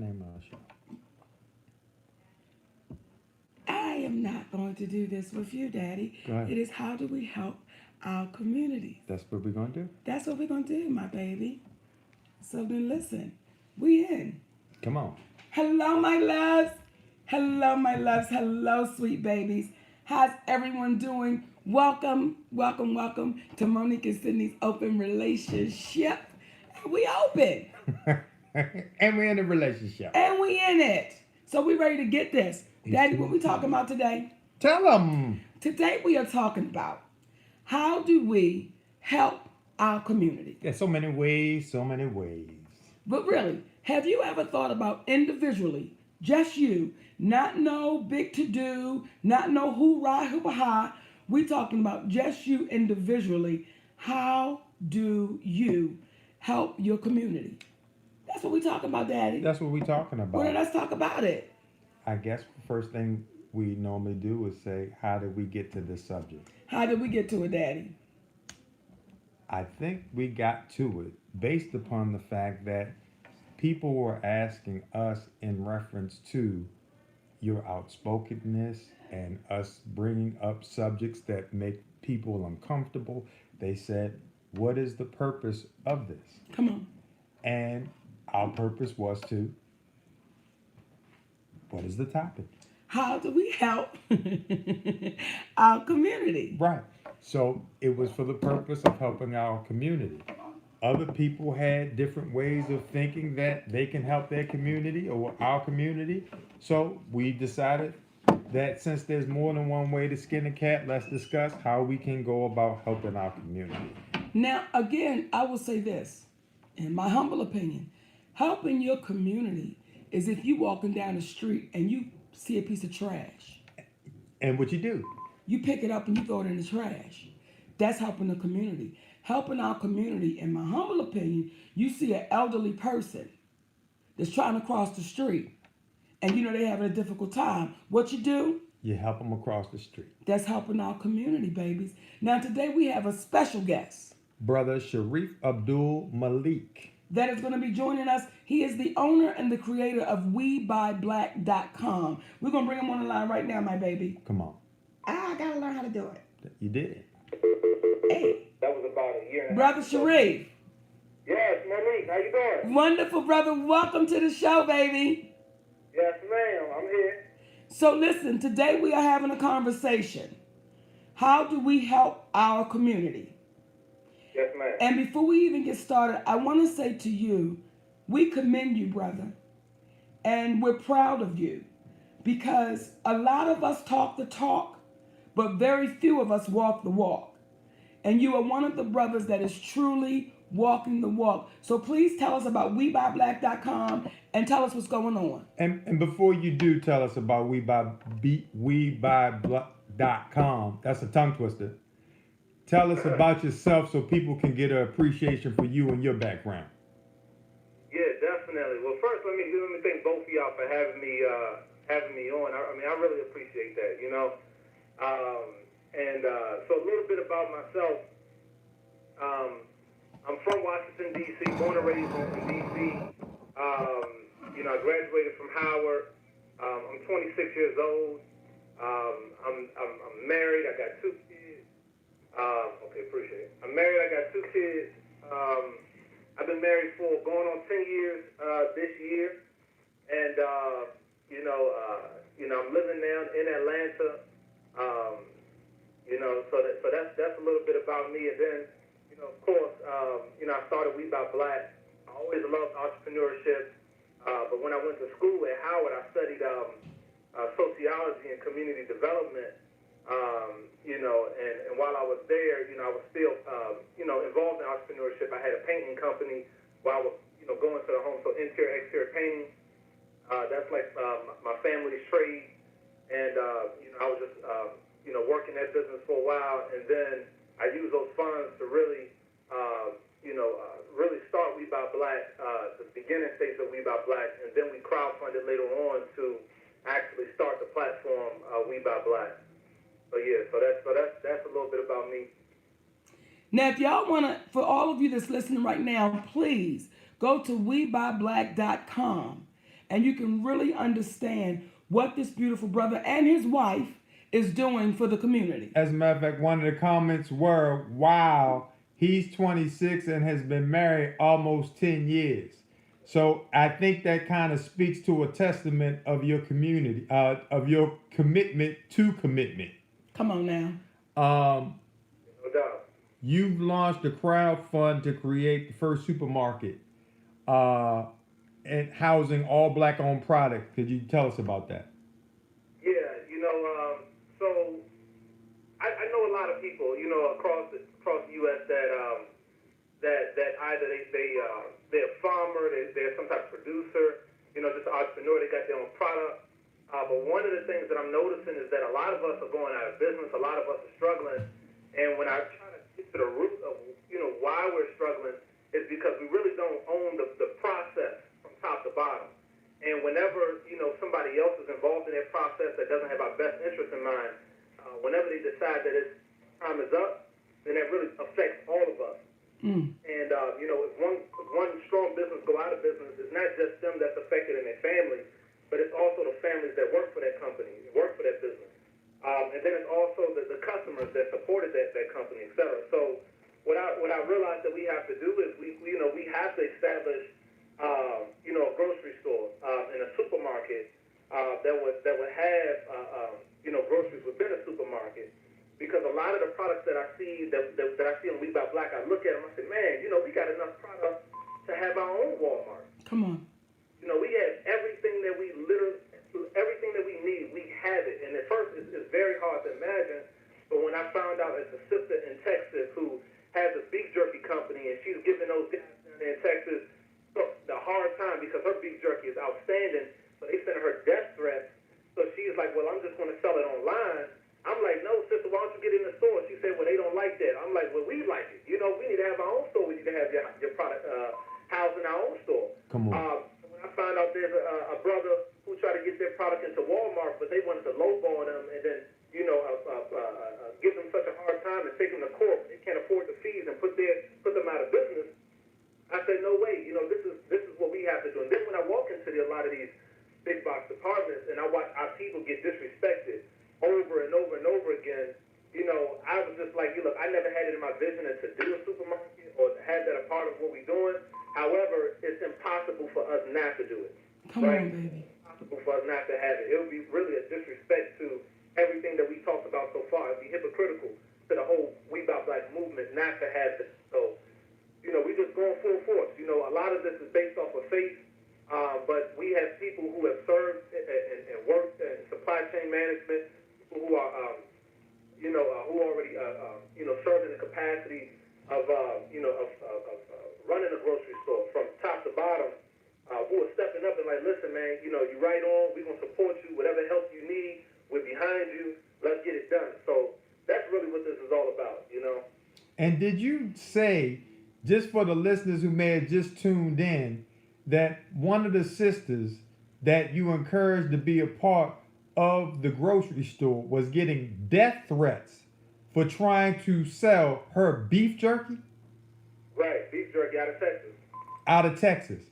name of our show? I am not going to do this with you, Daddy. Go ahead. It is how do we help our community? That's what we're gonna do. That's what we're going to do, my baby. So then listen, we in. Come on. Hello, my loves. Hello, my loves. Hello, sweet babies. How's everyone doing? Welcome, welcome, welcome to Monique and Sydney's Open Relationship. And we open. And we're in a relationship. And we in it. So we ready to get this. Daddy, what we talking about today? Tell them. Today we are talking about how do we help our community? There's so many ways, so many ways. But really, have you ever thought about individually, just you, not no big to do, not no hoorah, hoorah. We talking about just you individually. How do you help your community? That's what we talking about, Daddy. That's what we're talking about. Well, let's talk about it. I guess the first thing we normally do is say, how did we get to this subject? How did we get to it, Daddy? I think we got to it based upon the fact that people were asking us in reference to your outspokenness and us bringing up subjects that make people uncomfortable. They said, what is the purpose of this? Come on. And our purpose was to, what is the topic? How do we help our community? Right. So it was for the purpose of helping our community. Other people had different ways of thinking that they can help their community or our community. So we decided that since there's more than one way to skin a cat, let's discuss how we can go about helping our community. Now, again, I will say this, in my humble opinion, helping your community is if you walking down the street and you see a piece of trash. And what you do? You pick it up and you throw it in the trash. That's helping the community. Helping our community, in my humble opinion, you see an elderly person that's trying to cross the street and you know they're having a difficult time. What you do? You help them across the street. That's helping our community, babies. Now today we have a special guest. Brother Sharif Abdul Malik. That is going to be joining us. He is the owner and the creator of WeBuyBlack.com. We're going to bring him on the line right now, my baby. Come on. I got to learn how to do it. You did. Hey. That was about a year and a half. Brother Sharif. Yes, Monique, how you doing? Wonderful, brother. Welcome to the show, baby. Yes, ma'am, I'm here. So listen, today we are having a conversation. How do we help our community? Yes, ma'am. And before we even get started, I want to say to you, we commend you, brother. And we're proud of you. Because a lot of us talk the talk, but very few of us walk the walk. And you are one of the brothers that is truly walking the walk. So please tell us about WeBuyBlack.com and tell us what's going on. And before you do tell us about WeBuyBlack.com, that's a tongue twister. Tell us about yourself so people can get an appreciation for you and your background. Yeah, definitely. Well, first, let me thank both of y'all for having me on. I really appreciate that, you know. So a little bit about myself. I'm from Washington, D.C., born and raised in D.C. I graduated from Howard. I'm 26 years old. I'm married. I got 2 kids. Okay, appreciate it. I'm married. I got 2 kids. I've been married for going on 10 years this year. And, I'm living now in Atlanta. So that's a little bit about me. And then, of course, I started We Buy Black. I always loved entrepreneurship. But when I went to school at Howard, I studied sociology and community development. And while I was there, I was still, involved in entrepreneurship. I had a painting company while I was, going to the home. So interior, exterior painting. That's like my family's trade. And, I was just, working that business for a while. And then I used those funds to really, really start We Buy Black, the beginning stage of We Buy Black. And then we crowdfunded later on to actually start the platform, We Buy Black. So yeah, that's a little bit about me. Now, if y'all want to, for all of you that's listening right now, please go to WeBuyBlack.com and you can really understand what this beautiful brother and his wife is doing for the community. As a matter of fact, one of the comments were, wow, he's 26 and has been married almost 10 years. So I think that kind of speaks to a testament of your community, of your commitment to commitment. Come on now. No doubt. You've launched a crowdfund to create the first supermarket and housing all black-owned products. Could you tell us about that? Yeah, so I know a lot of people, across the U.S. that either they're a farmer, they're some type of producer, just an entrepreneur. They got their own product. But one of the things that I'm noticing is that a lot of us are going out of business. A lot of us are struggling. And when I try to get to the root of, why we're struggling, is because we really don't own the process from top to bottom. And whenever, somebody else is involved in that process that doesn't have our best interest in mind, whenever they decide that its time is up, then that really affects all of us. And, if one strong business go out of business, it's not just them that's affected in their family, but it's also the families that work for that company, work for that business. And then it's also the customers that supported that company, et cetera. So what I realized that we have to do is we have to establish a grocery store and a supermarket that would have groceries within a supermarket. Because a lot of the products that I see that I see on We Buy Black, I look at them, I say, man, we got enough product to have our own Walmart. Come on. We have everything that we need. We have it. And at first, it's very hard to imagine. But when I found out it's a sister in Texas who has a beef jerky company, and she's giving those guys down there in Texas the hard time because her beef jerky is outstanding, so they sent her death threats. So she's like, well, I'm just going to sell it online. I'm like, no, sister, why don't you get in the store? She said, well, they don't like that. I'm like, well, we like it. We need to have our own store. We need to have your product housed in our own store. Come on. When I found out there's a brother who tried to get their product into Walmart, but they wanted to lowball them and then, give them such a hard time and take them to court. They can't afford the fees and put them out of business. I said, no way. This is what we have to do. And then when I walk into a lot of these big box departments and I watch our people get disrespected over and over and over again, I was just like, look, I never had it in my vision to do a supermarket or to have that a part of what we're doing. However, it's impossible for us not to do it. Come on, baby. It's impossible for us not to have it. It would be really a disrespect to everything that we talked about so far. It'd be hypocritical to the whole We Buy Black movement not to have this. So, we just going full force. A lot of this is based off of faith, but we have people who have served and worked in supply chain management, people who are, who already, served in the capacity of running a grocery store from top to bottom, who are stepping up and like, listen, man, you right on, we're going to support you, whatever help you need, we're behind you, let's get it done. So that's really what this is all about, And did you say, just for the listeners who may have just tuned in, that one of the sisters that you encouraged to be a part of the grocery store was getting death threats for trying to sell her beef jerky? Right, beef jerky out of Texas. Out of Texas.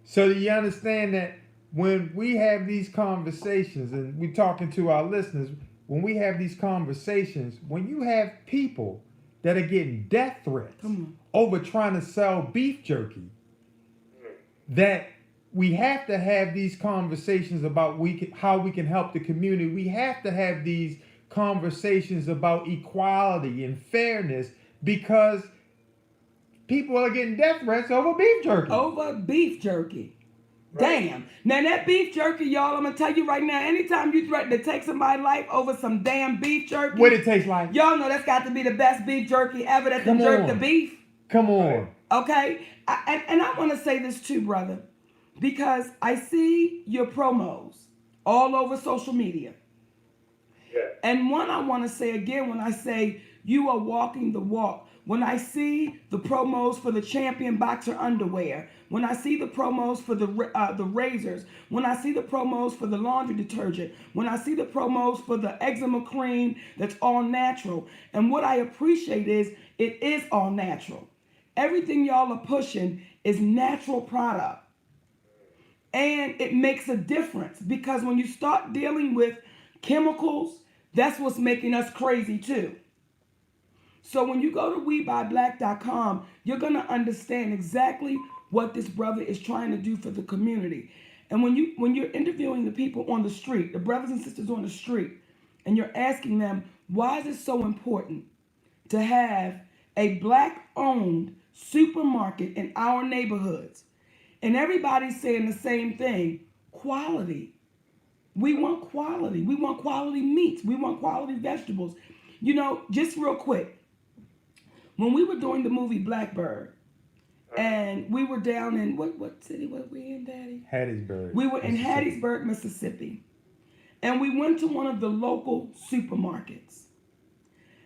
So do you understand that when we have these conversations, and we're talking to our listeners, when we have these conversations, when you have people that are getting death threats over trying to sell beef jerky, that we have to have these conversations about how we can help the community. We have to have these conversations about equality and fairness because people are getting death threats over beef jerky. Over beef jerky. Right. Damn. Now that beef jerky, y'all, I'm going to tell you right now, anytime you threaten to take somebody's life over some damn beef jerky. What it tastes like? Y'all know that's got to be the best beef jerky ever that can jerk the beef. Come on. Okay? And I want to say this too, brother, because I see your promos all over social media. Yeah. And one I want to say again, when I say you are walking the walk, when I see the promos for the Champion Boxer underwear, when I see the promos for the razors, when I see the promos for the laundry detergent, when I see the promos for the eczema cream that's all natural, and what I appreciate is it is all natural. Everything y'all are pushing is natural product. And it makes a difference because when you start dealing with chemicals, that's what's making us crazy too. So when you go to WeBuyBlack.com, you're going to understand exactly what this brother is trying to do for the community. And when you're interviewing the people on the street, the brothers and sisters on the street, and you're asking them, why is it so important to have a black owned supermarket in our neighborhoods? And everybody's saying the same thing, quality. We want quality. We want quality meats. We want quality vegetables. You know, just real quick, when we were doing the movie Blackbird, and we were down in what city were we in, Daddy? Hattiesburg. We were in Mississippi. Hattiesburg, Mississippi. And we went to one of the local supermarkets.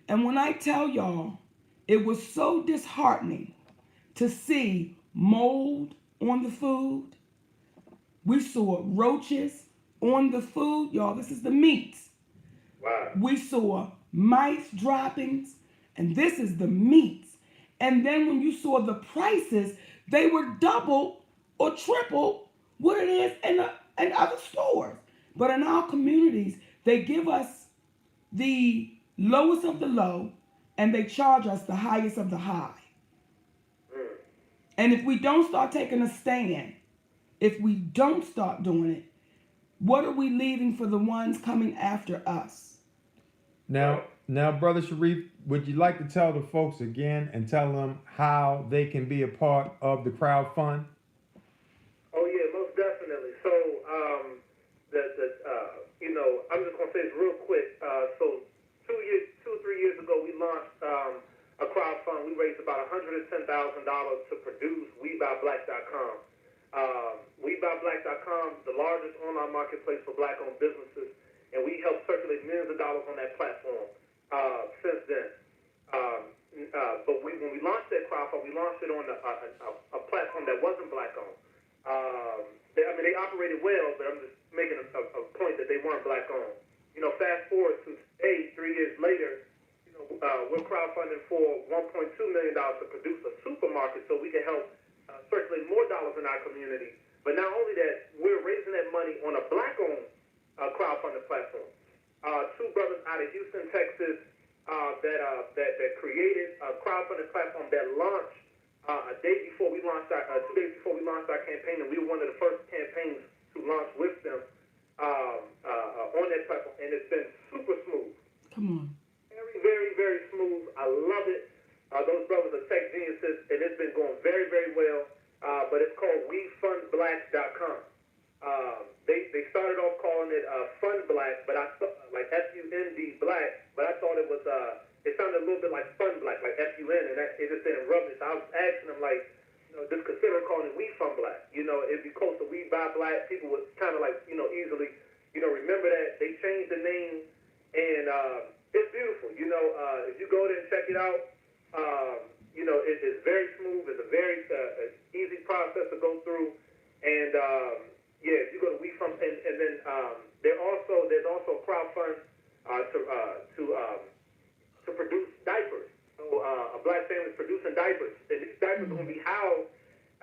And when I tell y'all, it was so disheartening to see mold on the food. We saw roaches on the food. Y'all, this is the meats. Wow. We saw mice droppings, and this is the meats. And then when you saw the prices, they were double or triple what it is in other stores. But in our communities, they give us the lowest of the low, and they charge us the highest of the high. And if we don't start taking a stand, if we don't start doing it, what are we leaving for the ones coming after us? Now, Brother Sharif, would you like to tell the folks again and tell them how they can be a part of the crowd fund? Oh yeah, most definitely. So, I'm just gonna say this real quick. So, 3 years ago, we launched a crowd fund. We raised about $110,000 to produce WeBuyBlack.com. WeBuyBlack.com, the largest online marketplace for black-owned businesses, and we help circulate millions of dollars on that platform since then. But when we launched that crowdfund, we launched it on a platform that wasn't black-owned. They operated well, but I'm just making a point that they weren't black-owned. You know, fast forward to today, 3 years later, we're crowdfunding for $1.2 million to produce a supermarket so we can help circulate more dollars in our community. But not only that, we're raising that money on a black-owned crowdfunding platform. Two brothers out of Houston, Texas, that created a crowdfunding platform that launched a day before we launched 2 days before we launched our campaign, and we were one of the first campaigns to launch with them on that platform, and it's been super smooth. Come on. Very, very, very smooth. I love it. Those brothers are tech geniuses, and it's been going very, very well. But it's called WeFundBlack.com. They started off calling it Fund Black, but I thought like FUND Black, but I thought it was it sounded a little bit like Fun Black, like FUN, and it just didn't rub me. So I was asking them like, just consider calling it We Fund Black. It'd be close to We Buy Black. People would kind of like easily remember that. They changed the name, and it's beautiful. If you go there and check it out, it's very smooth. It's a very easy process to go through, and if you go to WeFund, and then there's also a crowdfund to produce diapers. So a black family is producing diapers, and these diapers are going to be housed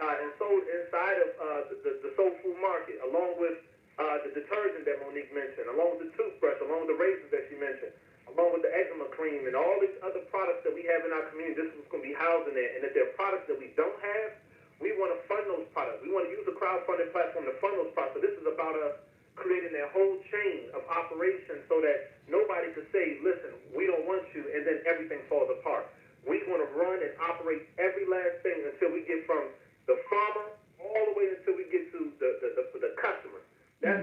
and sold inside of the soul food market, along with the detergent that Monique mentioned, along with the toothbrush, along with the razors that she mentioned, along with the eczema cream, and all these other products that we have in our community. This is going to be housed in there. And if there are products that we don't have, we want to fund those products. We want to use the crowdfunding platform to fund those products. So this is about us creating that whole chain of operations so that nobody could say, listen, we don't want you, and then everything falls apart. We want to run and operate every last thing until we get from the farmer all the way until we get to the customer.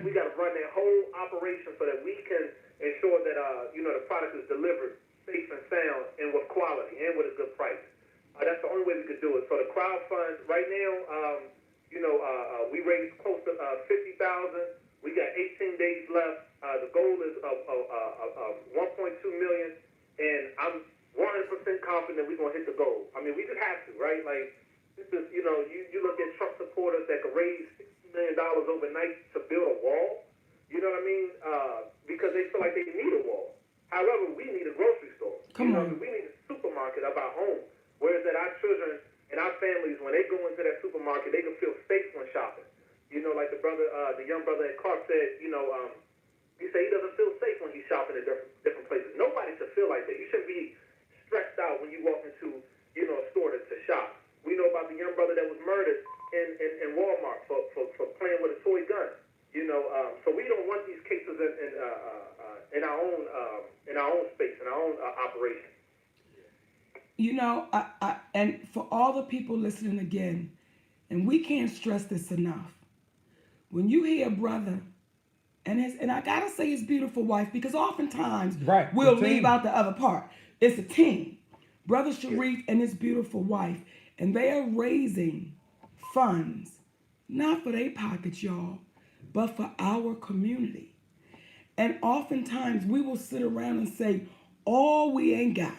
We got to run that whole operation so that we can ensure that the product is delivered safe and sound and with quality and with a good price. That's the only way we could do it. So the crowdfund right now, we raised close to $50,000. We got 18 days left. The goal is of 1.2 million, and I'm 100% confident we're gonna hit the goal. I mean, we just have to, right? Like this is, you look at Trump supporters that could raise $60 million overnight to build a wall. You know what I mean? Because they feel like they need a wall. However, we need a grocery store. Come on. We need a supermarket of our own. Whereas that our children and our families, when they go into that supermarket, they can feel safe when shopping. You know, like the young brother at Clark said, he said he doesn't feel safe when he's shopping at different places. Nobody should feel like that. You shouldn't be stressed out when you walk into, a store to shop. We know about the young brother that was murdered in Walmart for playing with a toy gun. So we don't want these cases in our own space, in our own operation. And for all the people listening again, and we can't stress this enough. When you hear a brother and I gotta say his beautiful wife, because oftentimes we'll leave out the other part. It's a team. Brother Sharif and his beautiful wife, and they are raising funds, not for their pockets, y'all, but for our community. And oftentimes we will sit around and say, all we ain't got,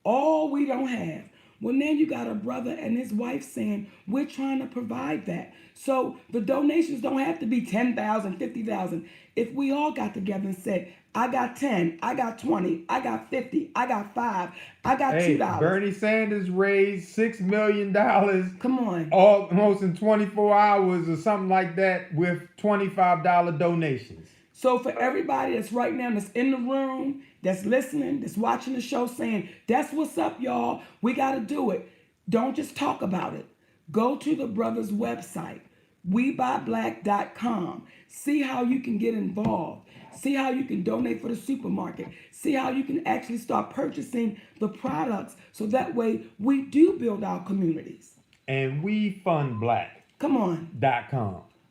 all we don't have. Well, then you got a brother and his wife saying, we're trying to provide that. So the donations don't have to be 10,000, 50,000. If we all got together and said, I got 10, I got 20, I got 50, I got 5, I got $2. Bernie Sanders raised $6 million. Come on. Almost in 24 hours or something like that with $25 donations. So for everybody that's right now that's in the room, that's listening, that's watching the show saying, that's what's up, y'all. We got to do it. Don't just talk about it. Go to the brother's website, WeBuyBlack.com. See how you can get involved. See how you can donate for the supermarket. See how you can actually start purchasing the products so that way we do build our communities. And WeFundBlack.com. Come on.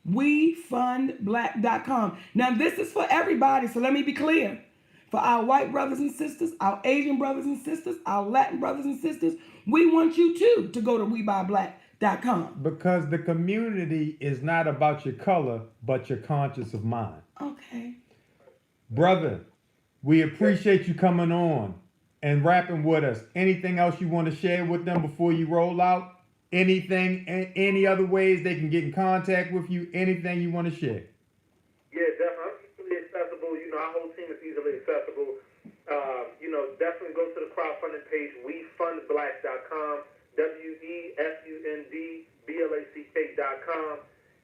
WeFundBlack.com. Now, this is for everybody, so let me be clear. For our white brothers and sisters, our Asian brothers and sisters, our Latin brothers and sisters, we want you too to go to WeBuyBlack.com. Because the community is not about your color, but your conscience of mind. Okay. Brother, we appreciate you coming on and rapping with us. Anything else you want to share with them before you roll out? Anything, any other ways they can get in contact with you? Anything you want to share? Yeah, definitely. I'm easily accessible. Our whole team is easily accessible. Definitely go to the crowdfunding page, WeFundBlack.com, WeFundBlack.com.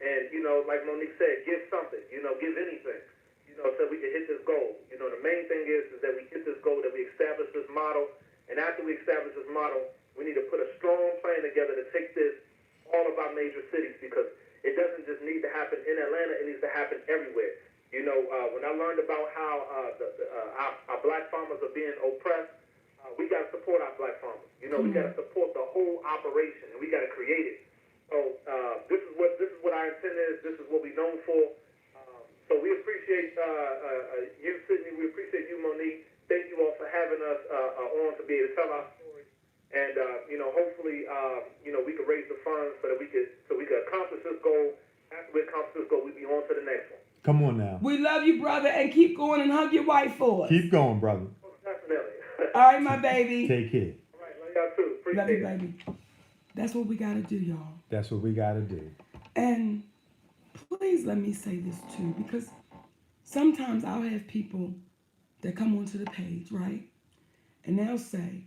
And, like Monique said, give something, give anything, so we can hit this goal. The main thing is that we hit this goal, that we establish this model. And after we establish this model, we need to put a strong plan together to take this all of our major cities, because it doesn't just need to happen in Atlanta, it needs to happen everywhere. When I learned about how our black farmers are being oppressed, we got to support our black farmers. We got to support the whole operation, and we got to create it. So this is what our intent is. This is what we're known for. So we appreciate you, Sydney. We appreciate you, Monique. Thank you all for having us on to be able to tell our story. And hopefully, we can raise the funds so we could accomplish this goal. After we accomplish this goal, we'll be on to the next one. Come on now. We love you, brother, and keep going and hug your wife for us. Keep going, brother. Oh, definitely. All right, my baby. Take care. All right, love y'all too. Appreciate Love you, it. baby. That's what we got to do, y'all. That's what we got to do. And please let me say this too, because sometimes I'll have people that come onto the page, right? And they'll say,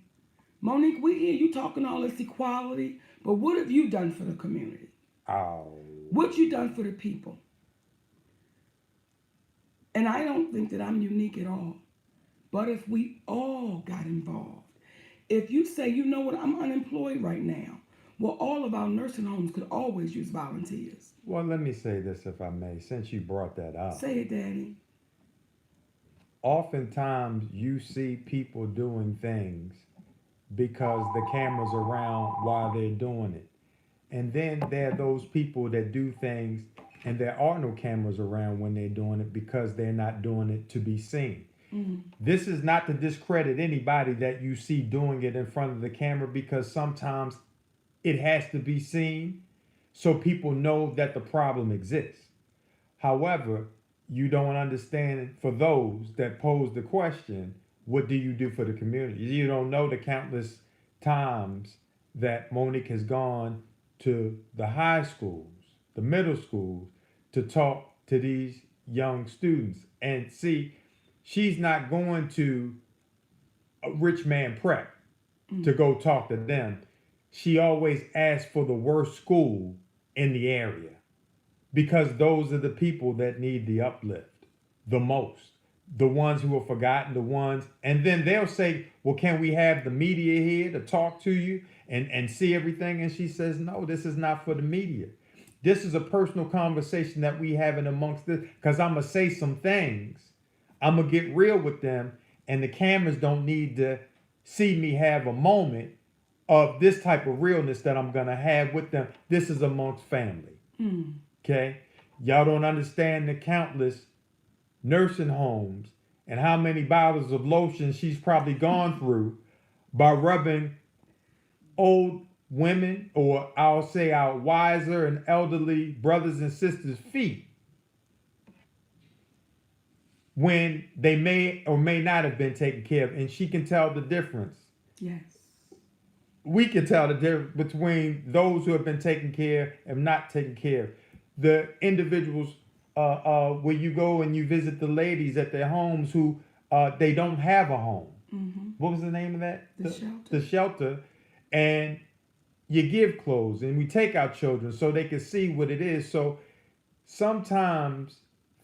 Monique, we hear you talking all this equality, but what have you done for the community? Oh. What you done for the people? And I don't think that I'm unique at all. But if we all got involved, if you say, you know what, I'm unemployed right now, well, all of our nursing homes could always use volunteers. Well, let me say this, if I may, since you brought that up. Say it, Daddy. Oftentimes, you see people doing things because the camera's around while they're doing it. And then there are those people that do things and there are no cameras around when they're doing it because they're not doing it to be seen. Mm-hmm. This is not to discredit anybody that you see doing it in front of the camera, because sometimes it has to be seen so people know that the problem exists. However, you don't understand, for those that pose the question, what do you do for the community? You don't know the countless times that Monique has gone to the high schools, the middle schools, to talk to these young students. And see, she's not going to a rich man prep to go talk to them. She always asks for the worst school in the area, because those are the people that need the uplift the most. The ones who are forgotten, the ones, and then they'll say, well, can we have the media here to talk to you and see everything? And she says, no, this is not for the media. This is a personal conversation that we having amongst this, because I'm going to say some things. I'm going to get real with them, and the cameras don't need to see me have a moment of this type of realness that I'm going to have with them. This is amongst family. Okay? Y'all don't understand the countless nursing homes and how many bottles of lotion she's probably gone through by rubbing old women, or I'll say our wiser and elderly brothers and sisters' feet, when they may or may not have been taken care of. And she can tell the difference. Yes. We can tell the difference between those who have been taken care and not taken care of. The individuals where you go and you visit the ladies at their homes who they don't have a home. What was the name of that? The shelter. The shelter. And you give clothes, and we take our children so they can see what it is. So sometimes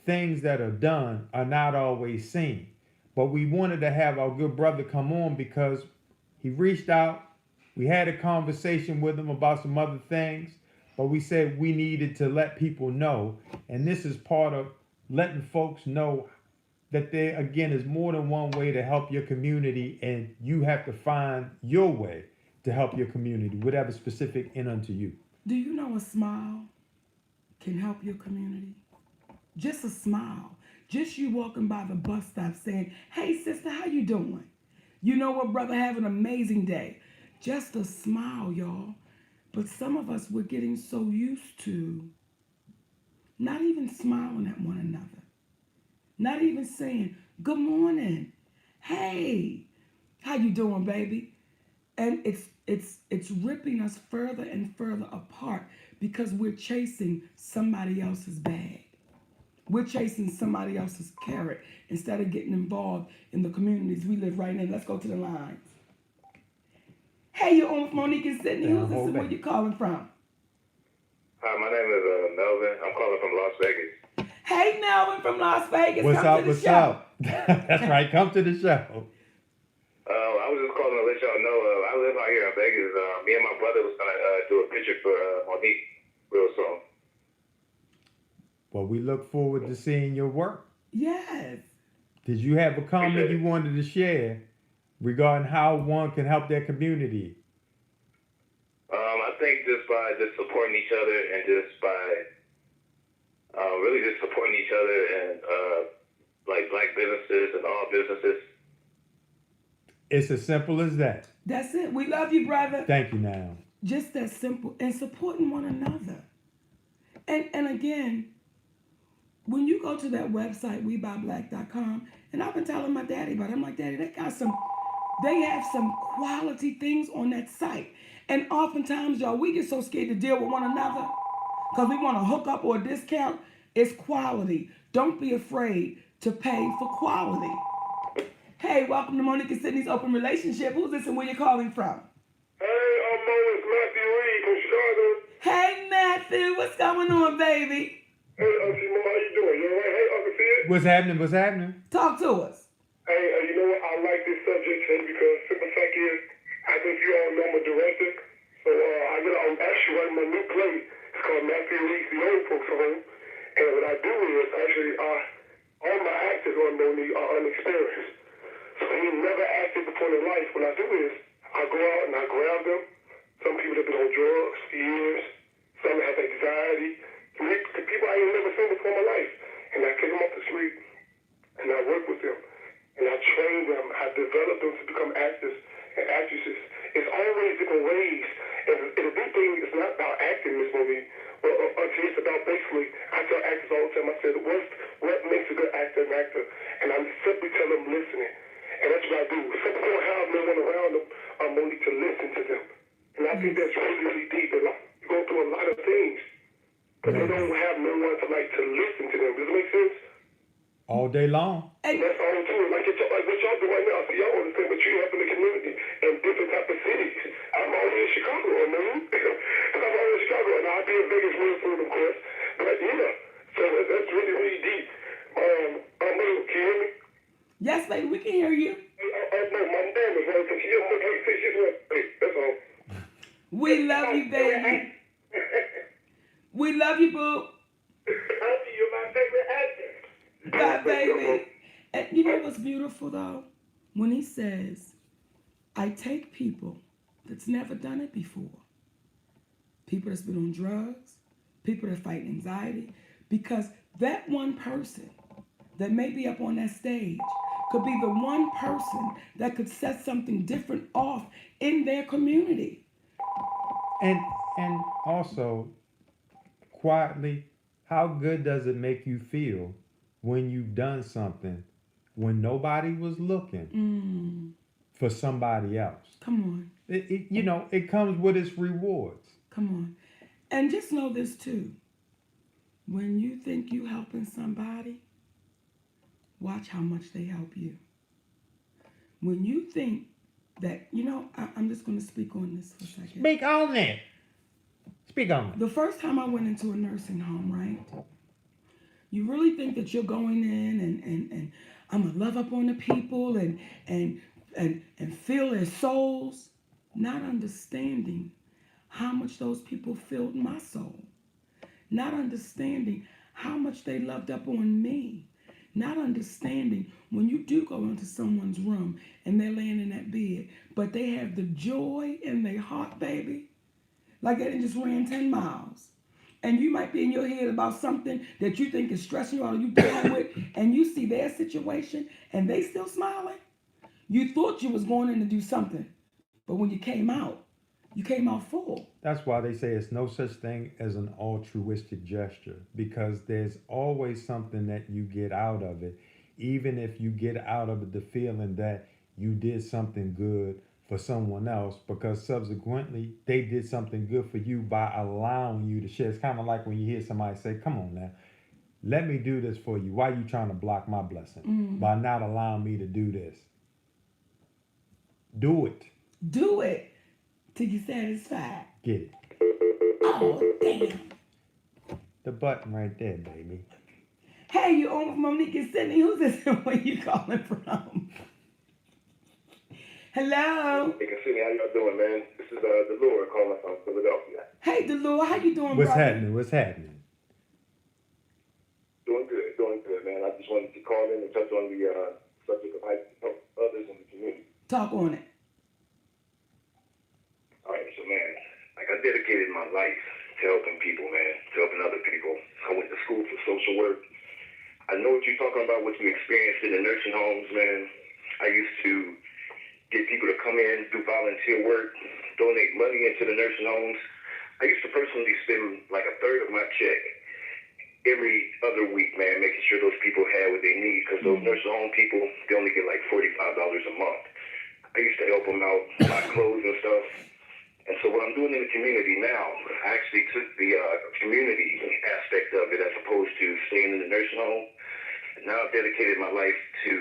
things that are done are not always seen. But we wanted to have our good brother come on because he reached out. We had a conversation with him about some other things, but we said we needed to let people know. And this is part of letting folks know that there, again, is more than one way to help your community, and you have to find your way to help your community, whatever specific in unto you. Do you know a smile can help your community? Just a smile. Just you walking by the bus stop saying, hey, sister, how you doing? You know what, brother, have an amazing day. Just a smile, y'all. But some of us, we're getting so used to not even smiling at one another. Not even saying, good morning. Hey, how you doing, baby? And it's ripping us further and further apart because we're chasing somebody else's bag. We're chasing somebody else's carrot instead of getting involved in the communities we live right in. Let's go to the lines. Hey, you're on with Monique and Sydney. Who's this and where you calling from? Hi, my name is Melvin. I'm calling from Las Vegas. Hey, Melvin from Las Vegas. What's Come up? to the What's show. up? That's right. Come to the show. I was just calling to let y'all know I live out here in Vegas. Me and my brother was going to do a picture for Monique real soon. Well, we look forward to seeing your work. Yes. Did you have a comment you wanted to share regarding how one can help their community? I think just by just supporting each other and just by really just supporting each other and like black businesses and all businesses. It's as simple as that. That's it. We love you, brother. Thank you now. Just that simple. And supporting one another. And again, when you go to that website, WeBuyBlack.com, and I've been telling my daddy about it. I'm like, Daddy, they have some quality things on that site. And oftentimes, y'all, we get so scared to deal with one another because we want to hook up or discount. It's quality. Don't be afraid to pay for quality. Hey, welcome to Monique and Sydney's Open Relationship. Who's this and where you calling from? Hey, Mo, it's Matthew Reed from Chicago. Hey, Matthew, what's going on, baby? Hey, Auntie Mo, how you doing? You all right? Hey, Uncle Sid? What's happening? What's happening? Talk to us. Hey, you know what? I like this subject today because simple fact is, I think you all know I'm a director. So I'm actually writing my new play. It's called Matthew Reed's The Old Folks Home. And what I do is actually, all my actors on Monique are unexperienced. So he never acted before in life. What I do is, I go out and I grab them. Some people have been on drugs for years. Some have anxiety. People I ain't never seen before in my life. And I take them off the street and I work with them. And I train them. I develop them to become actors and actresses. It's always different ways. And the big thing is not about acting, Miss Monique. Well, it's about basically, I tell actors all the time, I said, what makes a good actor an actor? And I simply tell them listening. And that's what I do. Some people don't have no one around them, Monique, to listen to them. And I think that's really, really deep. And you go through a lot of things, but they don't have no one to listen to them. Does it make sense? All day long. And that's all too. Like what y'all do right now. So y'all understand what you have in the community in different type of cities. I'm already in Chicago, man. I'm already in Chicago, and I'll be in Vegas real soon, of course. But yeah, so that's really, really deep. Can you hear me? Yes, baby, we can hear you. No, my mom is right, because she just looked like she's right. Hey, that's all. We love you, baby. We love you, boo. Auntie, you're my favorite actor. Bye, baby. And you know what's beautiful, though? When he says, I take people that's never done it before, people that's been on drugs, people that fight anxiety, because that one person that may be up on that stage could be the one person that could set something different off in their community. And also, quietly, how good does it make you feel when you've done something when nobody was looking for somebody else? Come on. It comes with its rewards. Come on. And just know this too. When you think you helping somebody, watch how much they help you. When you think that, I'm just going to speak on this for a second. Speak on it. Speak on it. The first time I went into a nursing home, right? You really think that you're going in and I'm going to love up on the people and feel their souls, not understanding how much those people filled my soul, not understanding how much they loved up on me, not understanding when you do go into someone's room and they're laying in that bed, but they have the joy in their heart, baby, like they just ran 10 miles. And you might be in your head about something that you think is stressing you out or you dealing with, and you see their situation and they still smiling. You thought you was going in to do something, but when you came out full. That's why they say it's no such thing as an altruistic gesture, because there's always something that you get out of it, even if you get out of it the feeling that you did something good for someone else, because subsequently they did something good for you by allowing you to share. It's kind of like when you hear somebody say, come on now, let me do this for you. Why are you trying to block my blessing by not allowing me to do this? Do it. Do it till you're satisfied. Get it. Oh, damn. The button right there, baby. Hey, you on with Monique and Sydney. Who's this and where you calling from? Hello. Hey, Sydney, how y'all doing, man? This is Delora calling from Philadelphia. Hey, Delora, how you doing, What's brother? happening? What's happening? Doing good, man. I just wanted to call in and touch on the subject of how to help others in the community. Talk on it. All right, so, man, like I dedicated my life to helping people, man, to helping other people. I went to school for social work. I know what you're talking about, what you experienced in the nursing homes, man. I used to get people to come in, do volunteer work, donate money into the nursing homes. I used to personally spend like a third of my check every other week, man, making sure those people had what they need, because those nursing home people, they only get like $45 a month. I used to help them out, buy clothes and stuff. And so what I'm doing in the community now, I actually took the community aspect of it as opposed to staying in the nursing home. And now I've dedicated my life to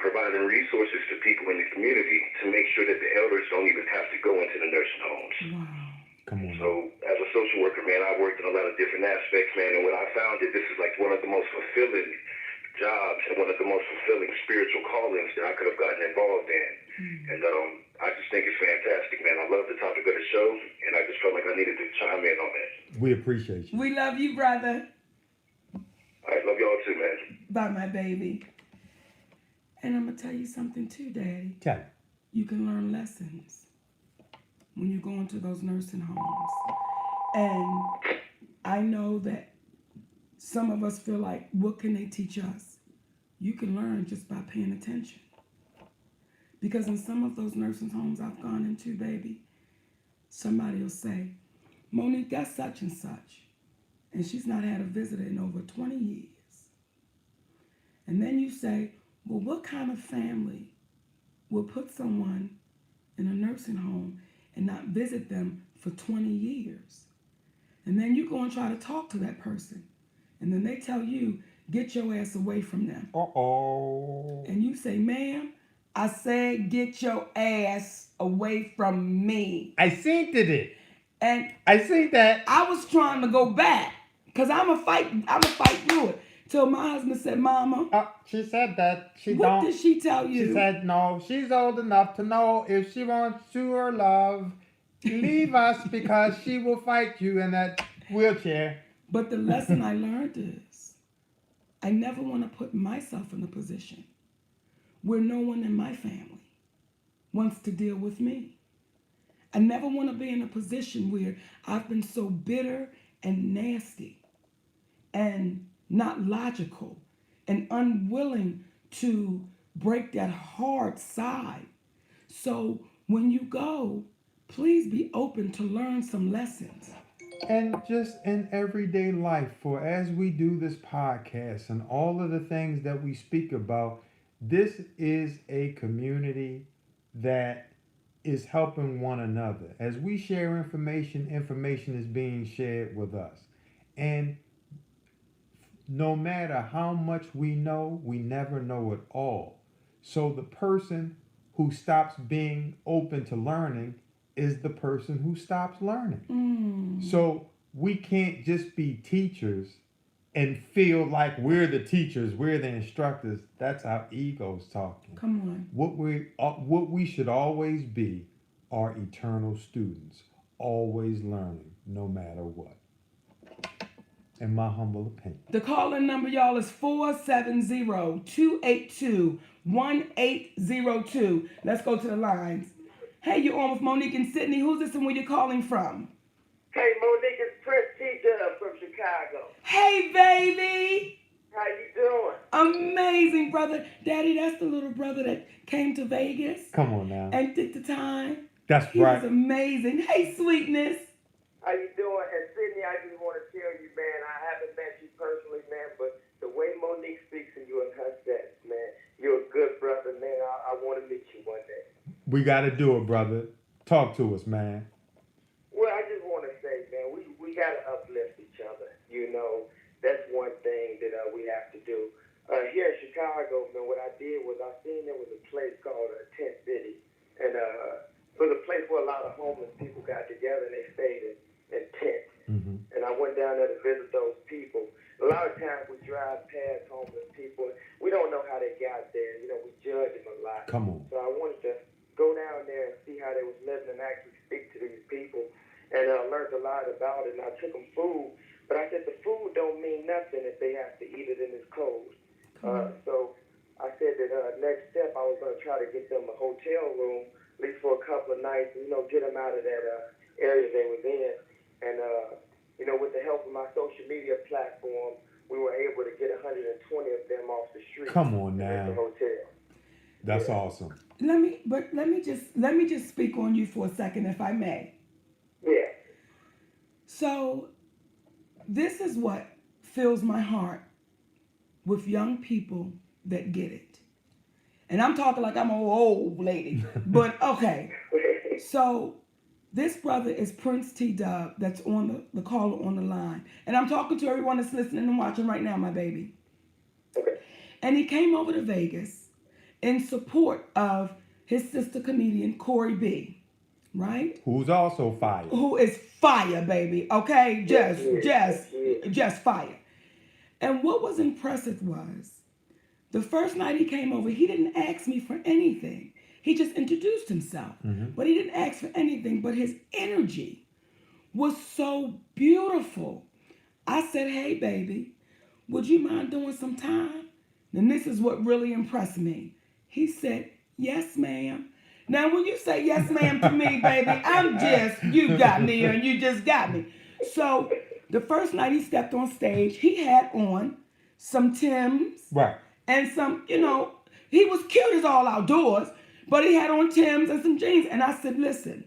providing resources to people in the community to make sure that the elders don't even have to go into the nursing homes. Wow. Come on. So as a social worker, man, I worked in a lot of different aspects, man, and when I found that this is like one of the most fulfilling jobs and one of the most fulfilling spiritual callings that I could have gotten involved in. And I just think it's fantastic, man. I love the topic of the show, and I just felt like I needed to chime in on that. We appreciate you. We love you, brother. All right, love y'all too, man. Bye, my baby. And I'm going to tell you something too, Daddy. Tell me. You can learn lessons when you go into those nursing homes. And I know that some of us feel like, what can they teach us? You can learn just by paying attention. Because in some of those nursing homes I've gone into, baby, somebody will say, Monique, that's such and such. And she's not had a visitor in over 20 years. And then you say, well, what kind of family will put someone in a nursing home and not visit them for 20 years? And then you go and try to talk to that person. And then they tell you, get your ass away from them. Uh-oh. And you say, ma'am, I said get your ass away from me. I seen it. And I seen that. I was trying to go back Cause I'ma fight through it. Till my husband said, Mama, She said that she what don't. did she tell you? She said no. She's old enough to know if she wants you or love, leave us because she will fight you in that wheelchair. But the lesson I learned is I never want to put myself in a position where no one in my family wants to deal with me. I never want to be in a position where I've been so bitter and nasty and not logical and unwilling to break that hard side. So when you go, please be open to learn some lessons. And just in everyday life, for as we do this podcast and all of the things that we speak about, this is a community that is helping one another. As we share information, information is being shared with us. And no matter how much we know, we never know it all. So the person who stops being open to learning is the person who stops learning. So we can't just be teachers and feel like we're the teachers, we're the instructors. That's our egos talking. Come on. What we should always be are eternal students, always learning, no matter what. In my humble opinion. The call-in number, y'all, is 470-282-1802. Let's go to the lines. Hey, you're on with Monique and Sydney. Who's this and where you calling from? Hey, Monique, it's Prince T-Dub from Chicago. Hey, baby. How you doing? Amazing, brother. Daddy, that's the little brother that came to Vegas. Come on now. And took the time. That's He right. was amazing. Hey, sweetness. How you doing? And Sydney, I just want to tell you, man, I haven't met you personally, man, but the way Monique speaks to you and her sets, man, you're a good brother, man. I want to meet you one day. We got to do it, brother. Talk to us, man. Well, I just want to say, man, we got to uplift each other. You know, that's one thing that we have to do. Here in Chicago, man, what I did was I seen there was a place called Tent City. And it was a place where a lot of homeless people got together and they stayed in tents. Mm-hmm. And I went down there to visit those people. A lot of times we drive past homeless people. We don't know how they got there. You know, we judge them a lot. Come on. So I wanted to go down there and see how they was living and actually speak to these people. And I learned a lot about it. And I took them food. But I said the food don't mean nothing if they have to eat it in this cold. So I said that next step I was going to try to get them a hotel room, at least for a couple of nights, you know, get them out of that area they was in. And, you know, with the help of my social media platform, we were able to get 120 of them off the street. Come on now. At the hotel. That's awesome. Let me just speak on you for a second, if I may. Yeah. So, this is what fills my heart with young people that get it. And I'm talking like I'm an old lady, but okay. So, this brother is Prince T-Dub that's on the caller on the line. And I'm talking to everyone that's listening and watching right now, my baby. Okay. And he came over to Vegas in support of his sister comedian, Corey B. Right? Who's also fire. Who is fire, baby. Okay? Just fire. And what was impressive was the first night he came over, he didn't ask me for anything. He just introduced himself. Mm-hmm. But he didn't ask for anything. But his energy was so beautiful. I said, hey, baby, would you mind doing some time? And this is what really impressed me. He said, yes, ma'am. Now, when you say yes, ma'am to me, baby, you got me and you just got me. So the first night he stepped on stage, he had on some Timbs. Right. And some, you know, he was cute as all outdoors, but he had on Timbs and some jeans. And I said, listen,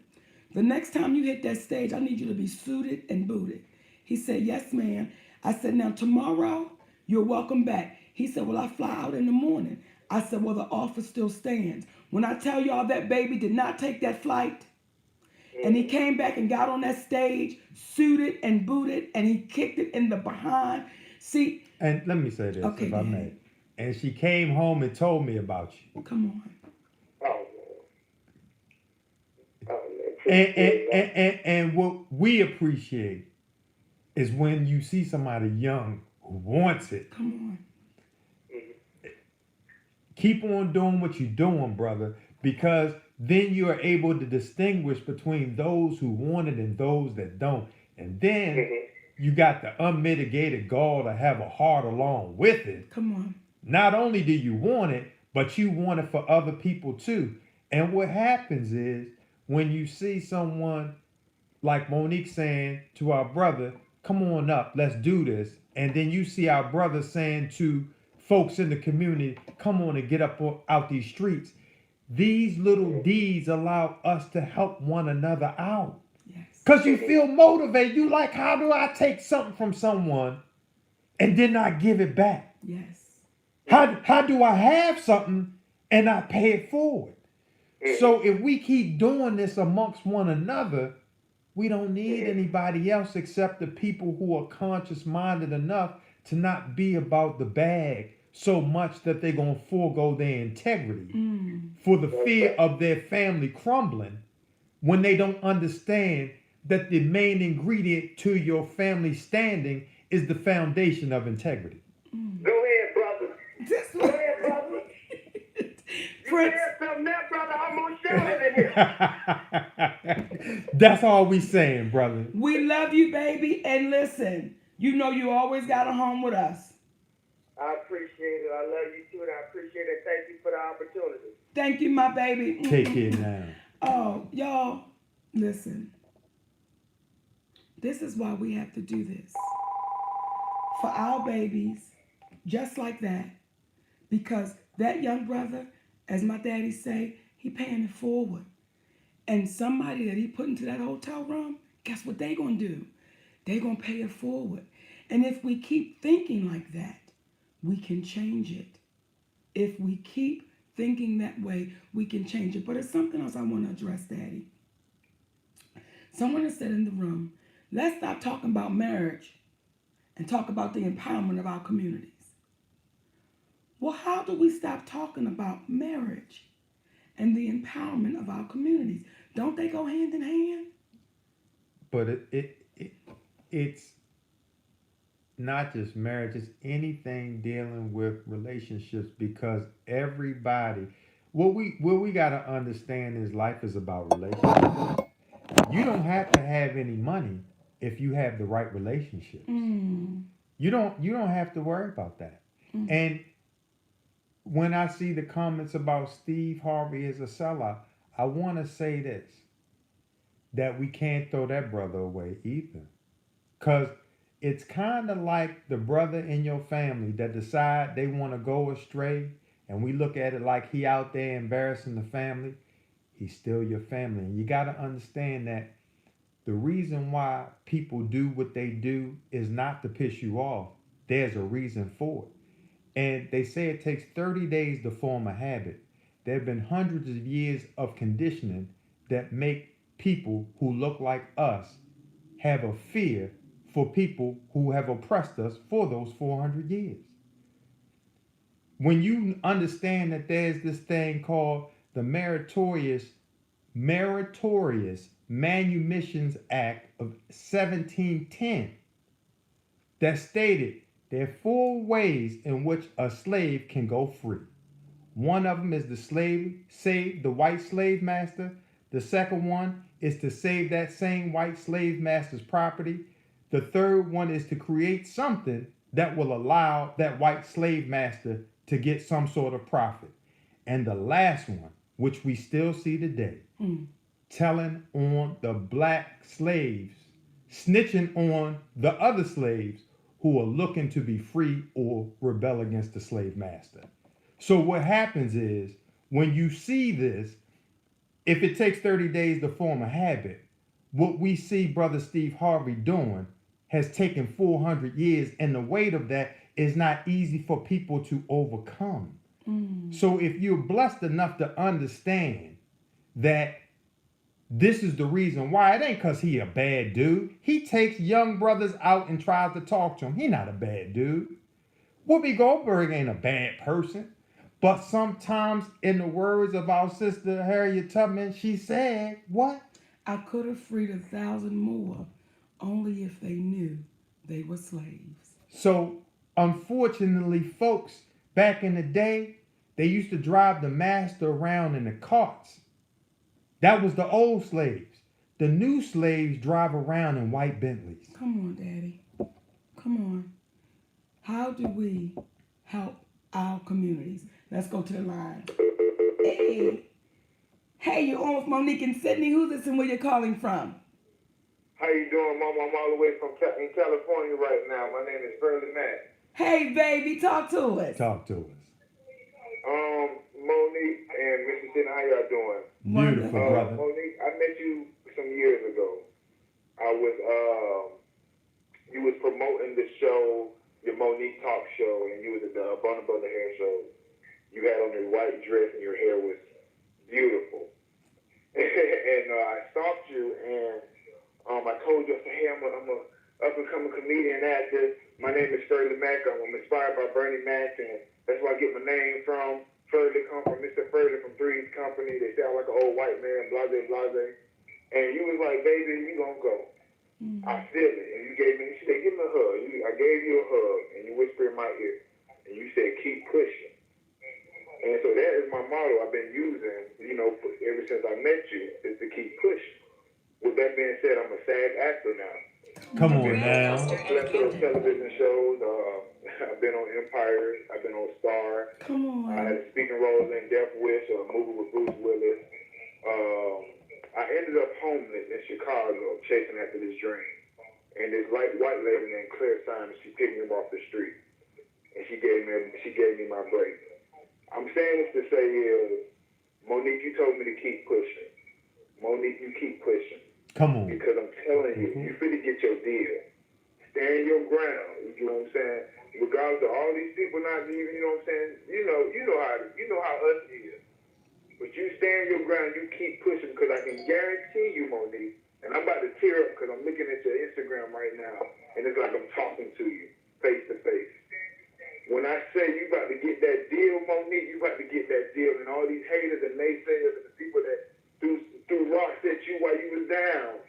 the next time you hit that stage, I need you to be suited and booted. He said, yes, ma'am. I said, now tomorrow, you're welcome back. He said, well, I fly out in the morning. I said, well, the offer still stands. When I tell y'all that baby did not take that flight, and he came back and got on that stage, suited and booted, and he kicked it in the behind. See. And let me say this, okay, if I may. And she came home and told me about you. Come on. And what we appreciate is when you see somebody young who wants it. Come Keep on doing what you're doing, brother, because then you are able to distinguish between those who want it and those that don't. And then you got the unmitigated gall to have a heart along with it. on. Come on. Not only do you want it, but you want it for other people too. And what happens is when you see someone like Monique saying to our brother, come on up, let's do this. And then you see our brother saying to folks in the community, come on and get up out these streets. These little deeds allow us to help one another out. Yes. Because you feel motivated. You like, how do I take something from someone and then not give it back? Yes. How do I have something and not pay it forward? So if we keep doing this amongst one another, we don't need anybody else except the people who are conscious-minded enough to not be about the bag so much that they're going to forego their integrity for the fear of their family crumbling when they don't understand that the main ingredient to your family standing is the foundation of integrity. Go ahead, brother. This Go ahead, brother. You Prince. said something there, brother. I'm gonna shout it in here. That's all we saying, brother. We love you, baby. And listen, you know you always got a home with us. I appreciate it. I love you too, and I appreciate it. Thank you for the opportunity. Thank you, my baby. Take it now. Oh, y'all, listen. This is why we have to do this. For our babies, just like that. Because that young brother, as my daddy say, he paying it forward. And somebody that he put into that hotel room, guess what they gonna do? They gonna pay it forward. And if we keep thinking like that, we can change it. If we keep thinking that way, we can change it. But it's something else I want to address, Daddy. Someone has said in the room, let's stop talking about marriage and talk about the empowerment of our communities. Well, how do we stop talking about marriage and the empowerment of our communities? Don't they go hand in hand? But it's not just marriage, it's anything dealing with relationships, because everybody, what we got to understand is life is about relationships. You don't have to have any money if you have the right relationships. You don't have to worry about that. And when I see the comments about Steve Harvey as a sellout, I want to say this, that we can't throw that brother away either. Because it's kind of like the brother in your family that decide they want to go astray, and we look at it like he out there embarrassing the family. He's still your family. And you got to understand that the reason why people do what they do is not to piss you off. There's a reason for it. And they say it takes 30 days to form a habit. There have been hundreds of years of conditioning that make people who look like us have a fear for people who have oppressed us for those 400 years. When you understand that there's this thing called the Meritorious Manumissions Act of 1710 that stated there are 4 ways in which a slave can go free. One of them is save the white slave master. The second one is to save that same white slave master's property. The third one is to create something that will allow that white slave master to get some sort of profit. And the last one, which we still see today, telling on the black slaves, snitching on the other slaves who are looking to be free or rebel against the slave master. So what happens is, when you see this, if it takes 30 days to form a habit, what we see Brother Steve Harvey doing has taken 400 years, and the weight of that is not easy for people to overcome. So if you're blessed enough to understand that this is the reason why, it ain't because he a bad dude. He takes young brothers out and tries to talk to them. He not a bad dude. Whoopi Goldberg ain't a bad person. But sometimes, in the words of our sister Harriet Tubman, she said, what? I could have freed 1,000 more, only if they knew They were slaves. So, unfortunately, folks, back in the day, they used to drive the master around in the carts. That was the old slaves. The new slaves drive around in white Bentleys. Come on, Daddy. Come on. How do we help our communities? Let's go to the line. Hey, you're on with Monique and Sydney. Who's this and where you're calling from? How you doing, Mama? I'm all the way from in California right now. My name is Burley Matt. Hey, baby, talk to us. Talk to us. Monique and Mr. Sydney, how y'all doing? Beautiful, brother. Monique, I met you some years ago. You was promoting the show, your Monique Talk Show, and you was at the Bonner Brother Hair Show. You had on your white dress and your hair was beautiful. And I stalked you, and I told you, I said, hey, I'm a up-and-coming comedian actor. My name is Shirley Mack. I'm inspired by Bernie Mac, and that's where I get my name from. Furley come from Mr. Furley from Three's Company. They sound like an old white man, blase, blase. And you was like, baby, you gonna go. Mm-hmm. I feel it. And you said, give me a hug. I gave you a hug, and you whispered in my ear. And you said, keep pushing. And so that is my motto I've been using, ever since I met you, is to keep pushing. With that being said, I'm a SAG actor now. Come on now. I've been on television shows. I've been on Empire. I've been on Star. Come on. I had a speaking role in Death Wish, a movie with Bruce Willis. I ended up homeless in Chicago, chasing after this dream. And this white lady named Claire Simon, she picked me up off the street, and she gave me my break. I'm saying this to say is, Monique, you told me to keep pushing. Monique, you keep pushing. Come on. Because I'm telling you, you finna get your deal. Stand your ground. You know what I'm saying? Regardless of all these people not even, you know what I'm saying? You know how us is. But you stand your ground, you keep pushing, because I can guarantee you, Monique, and I'm about to tear up because I'm looking at your Instagram right now, and it's like I'm talking to you face to face. When I say you about to get that deal, Monique, you about to get that deal, and all these haters and naysayers and the people that threw rocks at you while you was down,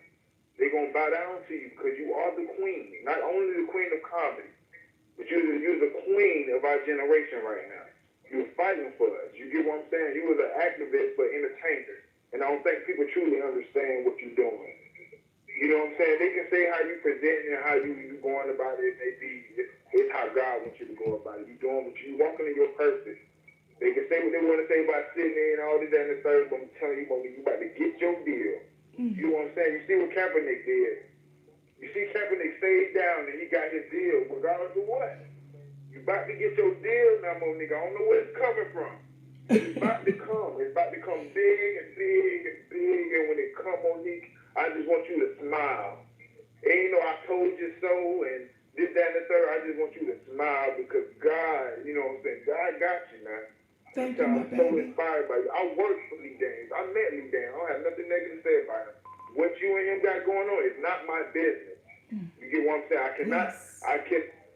they gonna bow down to you because you are the queen. Not only the queen of comedy, but you're the queen of our generation right now. You're fighting for us. You get what I'm saying? You was an activist for entertainers, and I don't think people truly understand what you're doing. You know what I'm saying? They can say how you present and how you going about it. It's how God wants you to go about it. You doing what you walking in your purpose. They can say what they want to say about Sydney and all this and the third, but I'm telling you, you about to get your deal. You know what I'm saying? You see what Kaepernick did. You see Kaepernick stayed down and he got his deal, regardless of what. You about to get your deal now, Monique. I don't know where it's coming from. It's about to come. It's about to come big and big and big. And when it come, Monique, I just want you to smile. And I told you so and this, that, and the third. I just want you to smile because God, you know what I'm saying? God got you now. Thank you, my I'm so inspired by you. I worked for Lee Daniels. I met Lee Daniels. I don't have nothing negative to say about him. What you and him got going on is not my business. You get what I'm saying?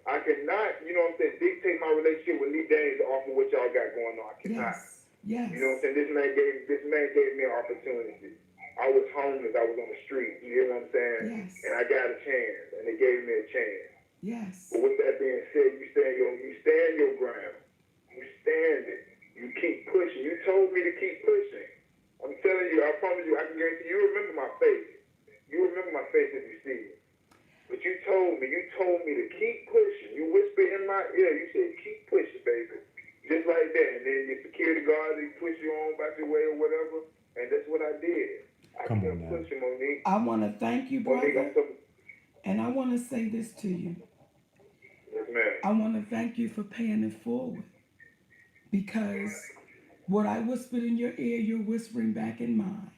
I cannot, you know what I'm saying, dictate my relationship with Lee Daniels off of what y'all got going on. I cannot. Yes. You know what I'm saying? This man gave me an opportunity. I was homeless. I was on the street. You hear what I'm saying? Yes. And I got a chance, and they gave me a chance. Yes. But with that being said, you stand your ground. You stand it. You keep pushing. You told me to keep pushing. I'm telling you, I promise you, I can guarantee you remember my face. You remember my face if you see me. But you told me to keep pushing. You whispered in my ear. You said, keep pushing, baby. Just like that. And then your security guard, they push you on about your way or whatever. And that's what I did. I kept pushing, Monique. I want to thank you, brother. Monique, and I want to say this to you. Yes, ma'am. I want to thank you for paying it forward. Because what I whispered in your ear, you're whispering back in mine.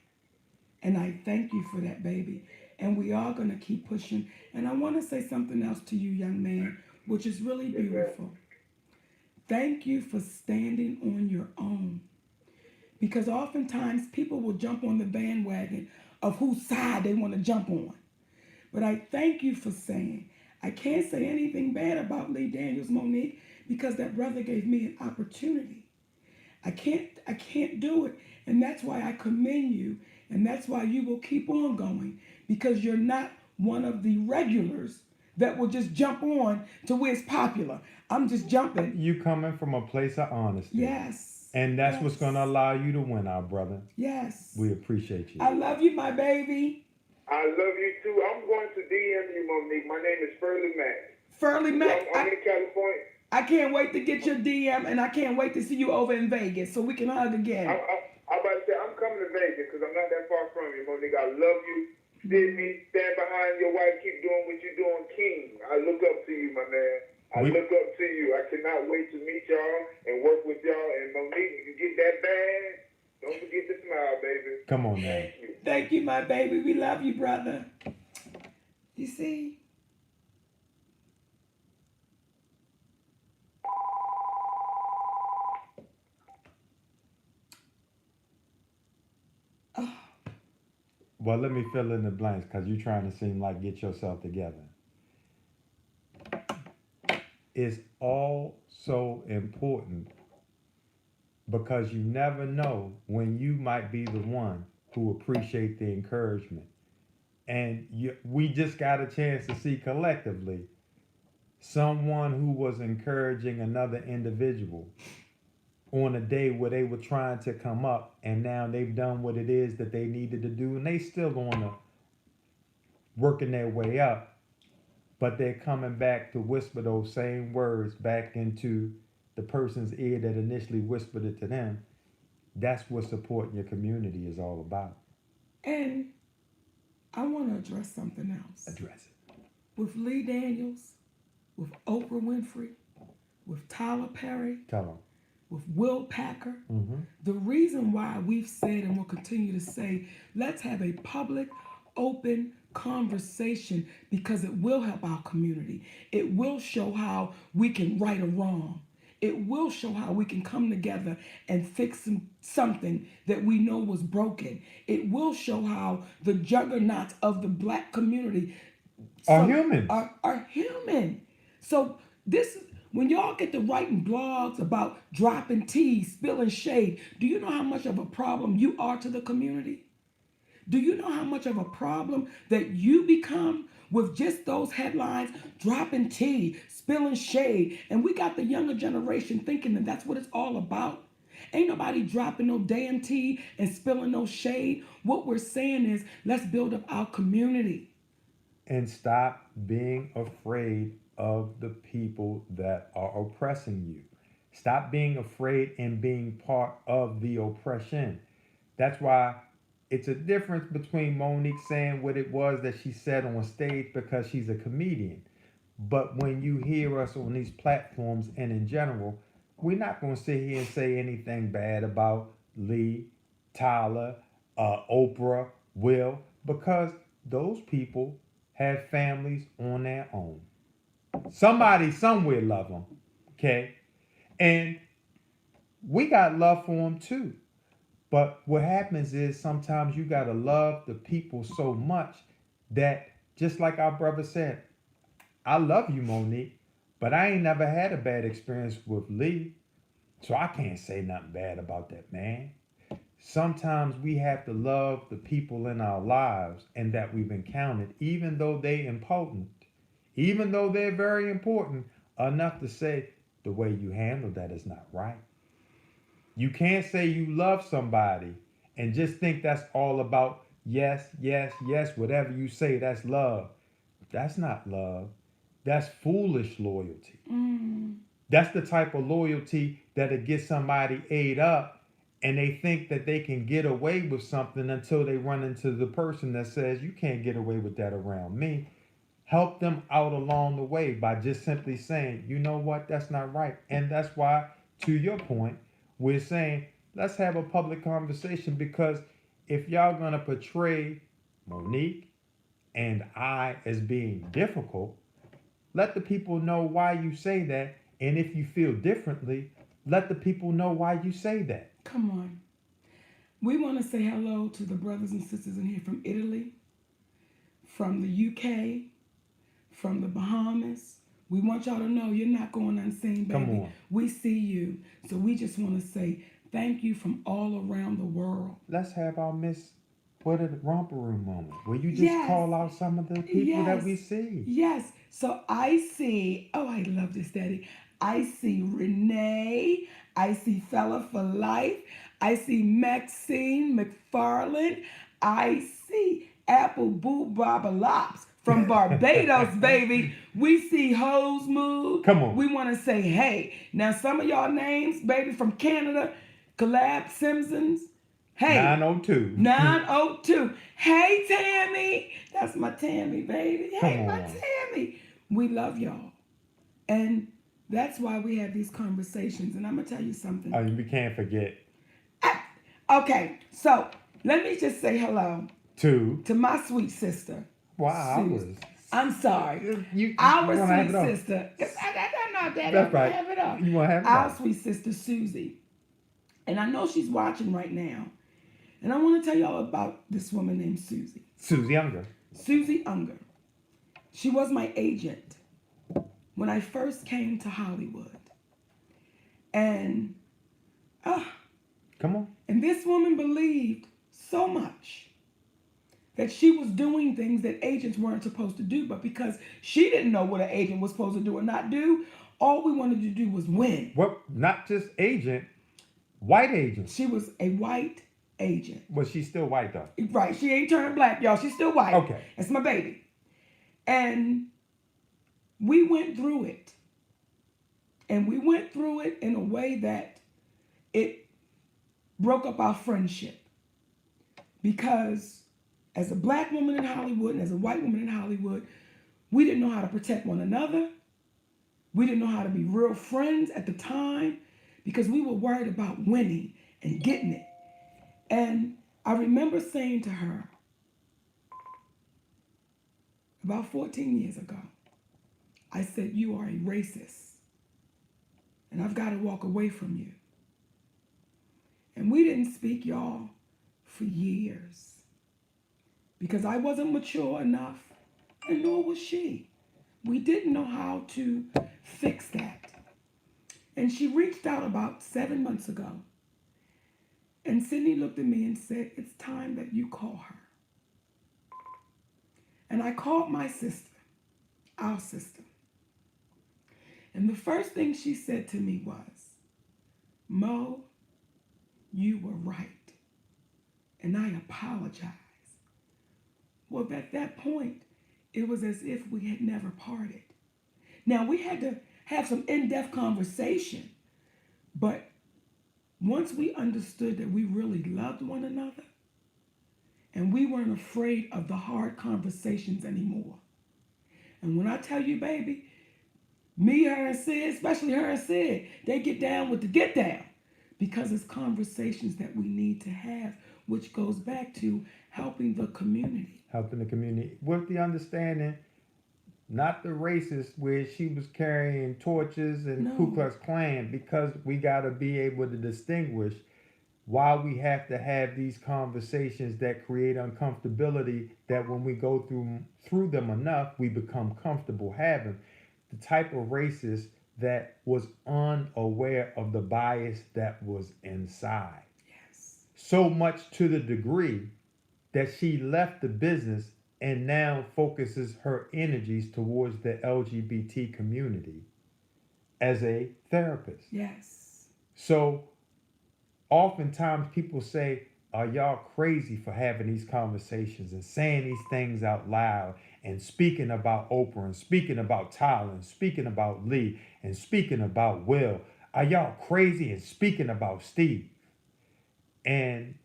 And I thank you for that, baby. And we are going to keep pushing. And I want to say something else to you, young man, which is really beautiful. Thank you for standing on your own. Because oftentimes people will jump on the bandwagon of whose side they want to jump on. But I thank you for saying, I can't say anything bad about Lee Daniels, Monique, because that brother gave me an opportunity. I can't do it. And that's why I commend you. And that's why you will keep on going. Because you're not one of the regulars that will just jump on to where it's popular. I'm just jumping. You coming from a place of honesty. Yes. And that's what's Yes. going to allow you to win, our brother. Yes. We appreciate you. I love you, my baby. I love you too. I'm going to DM you, Monique. My name is Furley Mack. Furley Mack, I'm in California. I can't wait to get your DM, and I can't wait to see you over in Vegas so we can hug again. I'm about to say, I'm coming to Vegas because I'm not that far from you, Monique. I love you. Sydney, stand behind your wife. Keep doing what you're doing, King. I look up to you, my man. I look up to you. I cannot wait to meet y'all and work with y'all. And Monique, when you get that bag, don't forget to smile, baby. Come on, man. Thank you. Thank you, my baby. We love you, brother. You see? Oh. Well, let me fill in the blanks because you're trying to seem like get yourself together. It's all so important because you never know when you might be the one who appreciate the encouragement. And we just got a chance to see collectively someone who was encouraging another individual on a day where they were trying to come up, and now they've done what it is that they needed to do, and they still going to working their way up, but they're coming back to whisper those same words back into the person's ear that initially whispered it to them. That's what supporting your community is all about. And I want to address something else. Address it. With Lee Daniels, with Oprah Winfrey, with Tyler Perry, Tell them. with Will Packer. Mm-hmm. The reason why we've said and will continue to say, let's have a public, open conversation because it will help our community. It will show how we can right a wrong. It will show how we can come together and fix something that we know was broken. It will show how the juggernauts of the Black community are humans. Are human. So this, when y'all get to writing blogs about dropping tea, spilling shade, do you know how much of a problem you are to the community? Do you know how much of a problem that you become with just those headlines, dropping tea, spilling shade? And we got the younger generation thinking that that's what it's all about. Ain't nobody dropping no damn tea and spilling no shade. What we're saying is, let's build up our community. And stop being afraid of the people that are oppressing you. Stop being afraid and being part of the oppression. That's why it's a difference between Monique saying what it was that she said on stage because she's a comedian. But when you hear us on these platforms and in general, we're not going to sit here and say anything bad about Lee, Tyler, Oprah, Will, because those people have families on their own. Somebody somewhere love them, okay? And we got love for them too. But what happens is sometimes you got to love the people so much that, just like our brother said, I love you, Monique, but I ain't never had a bad experience with Lee, so I can't say nothing bad about that man. Sometimes we have to love the people in our lives and that we've encountered, even though they're important, even though they're very important, enough to say the way you handle that is not right. You can't say you love somebody and just think that's all about yes, yes, yes, whatever you say, that's love. That's not love. That's foolish loyalty. That's the type of loyalty that'll get somebody ate up and they think that they can get away with something until they run into the person that says, you can't get away with that around me. Help them out along the way by just simply saying, you know what, that's not right. And that's why, to your point, we're saying, let's have a public conversation, because if y'all gonna portray Monique and I as being difficult, let the people know why you say that. And if you feel differently, let the people know why you say that. Come on. We want to say hello to the brothers and sisters in here from Italy, from the UK, from the Bahamas. We want y'all to know you're not going unseen, baby. Come on. We see you. So we just want to say thank you from all around the world. Let's have our What a romper room moment where you just call out some of the people that we see. Yes. So I see, oh, I love this, Daddy. I see Renee. I see Fella for Life. I see Maxine McFarland. I see Apple Boo Baba Lops from Barbados, baby. We see Hose Mood. Come on. We want to say hey. Now, some of y'all names, baby, from Canada, Collab Simpsons. Hey. 902. 902. Hey, Tammy. That's my Tammy, baby. Hey, Come my on. Tammy. We love y'all. And that's why we have these conversations. And I'm going to tell you something. We can't forget. Okay, so let me just say hello to my sweet sister. Wow, Susie. I'm sorry. You Our wanna have sweet it on. sister. I'm not that. That's right. Have it up. You want to have it Our on. sweet sister, Susie. And I know she's watching right now. And I want to tell y'all about this woman named Susie. Susie Unger. Susie Unger. She was my agent when I first came to Hollywood. And come on. And this woman believed so much that she was doing things that agents weren't supposed to do, but because she didn't know what an agent was supposed to do or not do, all we wanted to do was win. Well, not just agent, white agent. She was a white agent. Well, she's still white though. Right, she ain't turned black, y'all. She's still white. Okay. That's my baby. And we went through it. And we went through it in a way that it broke up our friendship. Because as a black woman in Hollywood and as a white woman in Hollywood, we didn't know how to protect one another. We didn't know how to be real friends at the time because we were worried about winning and getting it. And I remember saying to her about 14 years ago, I said, you are a racist and I've got to walk away from you. And we didn't speak, y'all, for years because I wasn't mature enough and nor was she. We didn't know how to fix that. And she reached out about 7 months ago. And Sydney looked at me and said, it's time that you call her. And I called my sister, our sister. And the first thing she said to me was, Mo, you were right. And I apologize. Well, at that point, it was as if we had never parted. Now, we had to have some in-depth conversation, but once we understood that we really loved one another and we weren't afraid of the hard conversations anymore. And when I tell you, baby, me, her, and Sid, especially her and Sid, they get down with the get down because it's conversations that we need to have, which goes back to helping the community. Helping the community with the understanding, not the racist where she was carrying torches and Ku Klux Klan, because we got to be able to distinguish why we have to have these conversations that create uncomfortability, that when we go through them enough, we become comfortable having. The type of racist that was unaware of the bias that was inside. Yes. So much to the degree that she left the business and now focuses her energies towards the LGBT community as a therapist. Yes. So oftentimes people say, are y'all crazy for having these conversations and saying these things out loud and speaking about Oprah and speaking about Tyler and speaking about Lee and speaking about Will? Are y'all crazy and speaking about Steve? And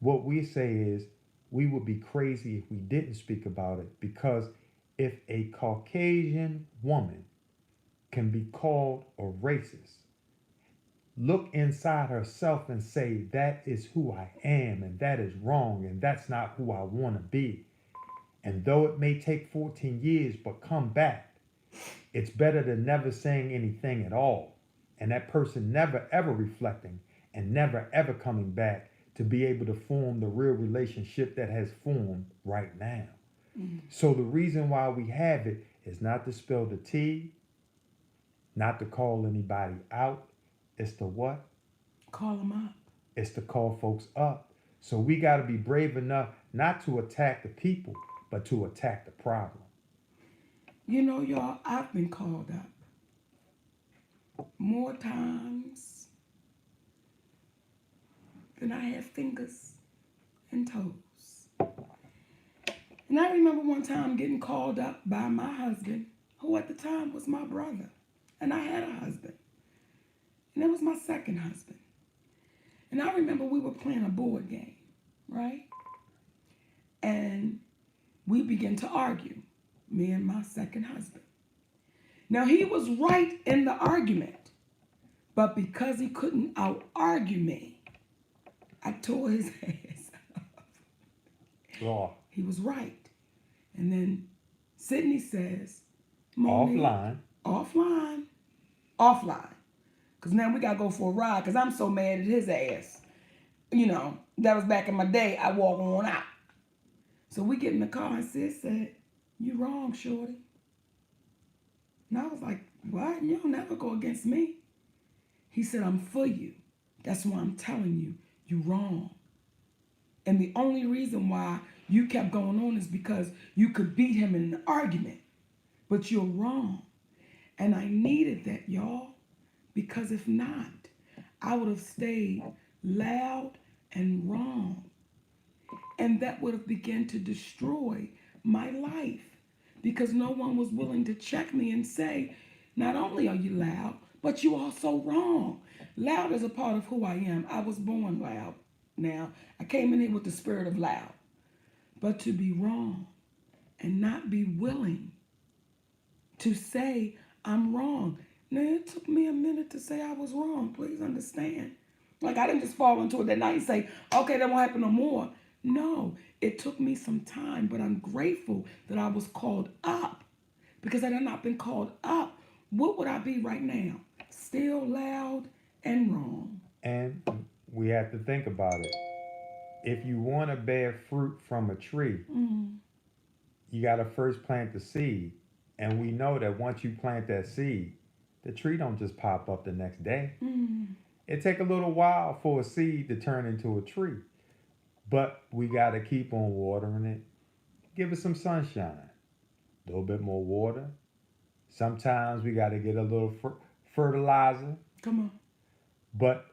what we say is, we would be crazy if we didn't speak about it, because if a Caucasian woman can be called a racist, look inside herself and say, that is who I am and that is wrong and that's not who I want to be. And though it may take 14 years, but come back, it's better than never saying anything at all. And that person never ever reflecting and never ever coming back to be able to form the real relationship that has formed right now. Mm-hmm. So the reason why we have it is not to spill the tea, not to call anybody out. It's to what? Call them up. It's to call folks up. So we got to be brave enough not to attack the people, but to attack the problem. You know, y'all, I've been called up more times than I have fingers and toes. And I remember one time getting called up by my husband, who at the time was my brother. And I had a husband. And it was my second husband. And I remember we were playing a board game, right? And we began to argue, me and my second husband. Now, he was right in the argument, but because he couldn't out-argue me, I tore his ass off. Oh, He was right. And then Sydney says, Monique, offline. Because now we got to go for a ride because I'm so mad at his ass. You know, that was back in my day. I walk on out. So we get in the car and Sid said, you wrong, shorty. And I was like, what? You'll never go against me. He said, I'm for you. That's why I'm telling you, you wrong. And the only reason why you kept going on is because you could beat him in an argument. But you're wrong. And I needed that, y'all. Because if not, I would have stayed loud and wrong. And that would have begun to destroy my life. Because no one was willing to check me and say, not only are you loud, but you also wrong. Loud is a part of who I am. I was born loud. Now, I came in here with the spirit of loud. But to be wrong and not be willing to say I'm wrong. Now, it took me a minute to say I was wrong. Please understand. Like, I didn't just fall into it that night and say, okay, that won't happen no more. No, it took me some time, but I'm grateful that I was called up. Because had I not been called up, what would I be right now? Still loud and wrong. and we have to think about it. If you want to bear fruit from a tree, you got to first plant the seed. And we know that once you plant that seed, the tree don't just pop up the next day. It take a little while for a seed to turn into a tree. But we got to keep on watering it. Give it some sunshine. A little bit more water. Sometimes we got to get a little fertilizer. Come on. But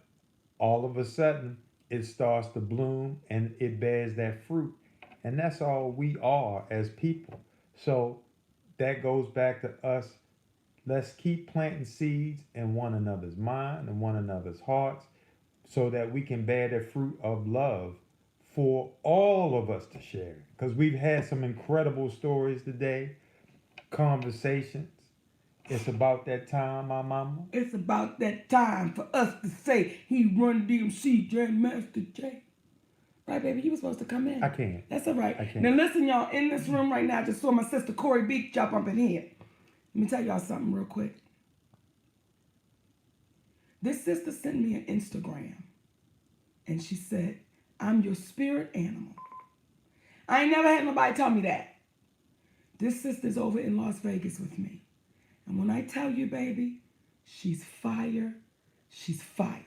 all of a sudden, it starts to bloom and it bears that fruit. And that's all we are as people. So that goes back to us. Let's keep planting seeds in one another's mind and one another's hearts so that we can bear the fruit of love for all of us to share. Because we've had some incredible stories today, conversations. It's about that time, my mama. It's about that time for us to say he run DMC, J Master J. Right, baby? You were supposed to come in. I can't. That's all right. I can't. Now, listen, y'all. In this room right now, I just saw my sister Corey Beach jump up in here. Let me tell y'all something real quick. This sister sent me an Instagram. And she said, I'm your spirit animal. I ain't never had nobody tell me that. This sister's over in Las Vegas with me. And when I tell you, baby, she's fire. She's fire.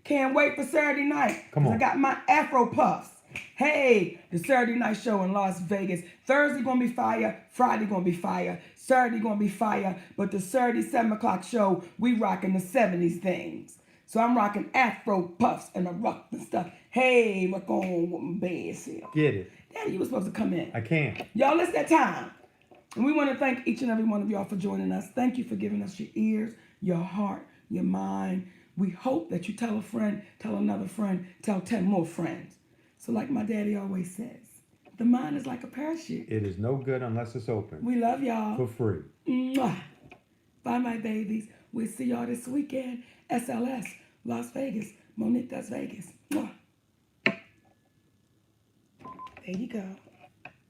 Can't wait for Saturday night. Come on. I got my Afro Puffs. Hey, the Saturday night show in Las Vegas. Thursday gonna be fire. Friday gonna be fire. Saturday gonna be fire. But the Saturday 7 o'clock show, we rocking the 70s things. So I'm rocking Afro Puffs and I rock the stuff. Hey, rock on with my bass here. Get it. Daddy, you were supposed to come in. I can't. Y'all, it's that time. And we want to thank each and every one of y'all for joining us. Thank you for giving us your ears, your heart, your mind. We hope that you tell a friend, tell another friend, tell 10 more friends. So like my daddy always says, the mind is like a parachute. It is no good unless it's open. We love y'all. For free. Mwah. Bye, my babies. We'll see y'all this weekend. SLS, Las Vegas. Monique does Vegas. Mwah. There you go.